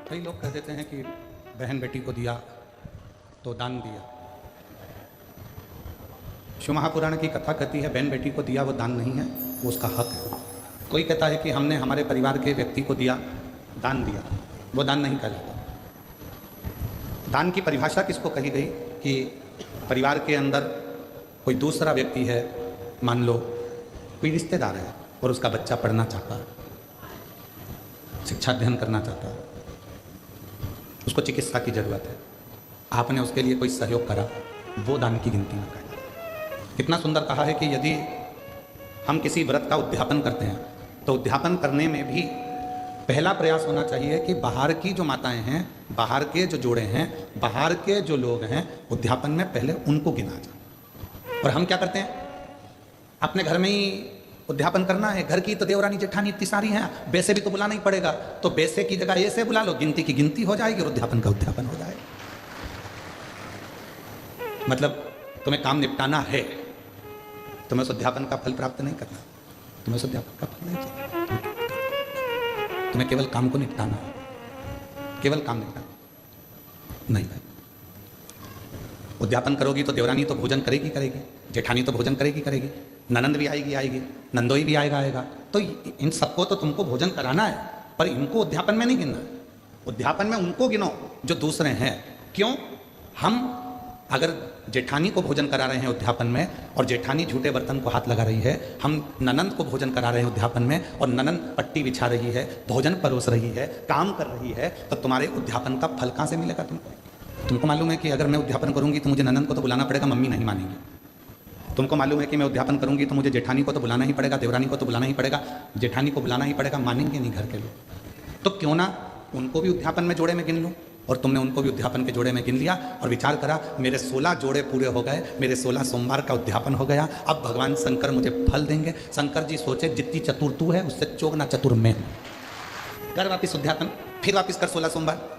कई लोग कह देते हैं कि बहन बेटी को दिया तो दान दिया। शिव महापुराण की कथा कहती है बहन बेटी को दिया वो दान नहीं है, वो उसका हक है। कोई कहता है कि हमने हमारे परिवार के व्यक्ति को दिया, दान दिया, वो दान नहीं कहलाता। दान की परिभाषा किसको कही गई कि परिवार के अंदर कोई दूसरा व्यक्ति है, मान लो कोई रिश्तेदार है और उसका बच्चा पढ़ना चाहता है, शिक्षा अध्ययन करना चाहता है, उसको चिकित्सा की जरूरत है, आपने उसके लिए कोई सहयोग करा, वो दान की गिनती में कहलाता है। कितना सुंदर कहा है कि यदि हम किसी व्रत का उद्यापन करते हैं तो उद्यापन करने में भी पहला प्रयास होना चाहिए कि बाहर की जो माताएं हैं, बाहर के जो जोड़े हैं, बाहर के जो लोग हैं, उद्यापन में पहले उनको गिना जाए। और हम क्या करते हैं, अपने घर में ही उद्यापन करना है, घर की तो देवरानी जेठानी इतनी सारी हैं, बेसे भी तो बुलाना ही पड़ेगा, तो बेसे की जगह ऐसे बुला लो, गिनती की गिनती हो जाएगी और उद्यापन का उद्यापन हो जाएगा। मतलब तुम्हें काम निपटाना है, तुम्हें उस उद्यापन का फल प्राप्त नहीं करना, तुम्हें उस उद्यापन का फल नहीं चाहिए, तुम्हें केवल काम को निपटाना है, केवल काम निपटाना नहीं भाई। उद्यापन करोगी तो देवरानी तो भोजन करेगी करेगी, जेठानी तो भोजन करेगी करेगी, ननंद भी आएगी आएगी, नंदोई भी आएगा आएगा, तो इन सबको तो तुमको भोजन कराना है, पर इनको उद्यापन में नहीं गिनना है। उद्यापन में उनको गिनो जो दूसरे हैं। क्यों? हम अगर जेठानी को भोजन करा रहे हैं उद्यापन में और जेठानी झूठे बर्तन को हाथ लगा रही है, हम ननंद को भोजन करा रहे हैं उद्यापन में और ननंद पट्टी बिछा रही है, भोजन परोस रही है, काम कर रही है, तो तुम्हारे उद्यापन का फल कहाँ से मिलेगा तुमको मालूम है कि अगर मैं उद्यापन करूंगी तो मुझे ननंद को तो बुलाना पड़ेगा, मम्मी नहीं मानेंगी। तुमको मालूम है कि मैं उद्यापन करूंगी तो मुझे जेठानी को तो बुलाना ही पड़ेगा, देवरानी को तो बुलाना ही पड़ेगा, जेठानी को बुलाना ही पड़ेगा, मानेंगे नहीं घर के लोग। तो क्यों ना उनको भी उद्यापन में जोड़े में गिन लूँ। और तुमने उनको भी उद्यापन के जोड़े में गिन लिया और विचार करा मेरे 16 जोड़े पूरे हो गए, मेरे 16 सोमवार का उद्यापन हो गया, अब भगवान शंकर मुझे फल देंगे। शंकर जी सोचे जितनी चतुर तू है उससे चौगना चतुर मैं हूँ। कर वापिस उद्यापन, फिर वापिस कर 16 सोमवार।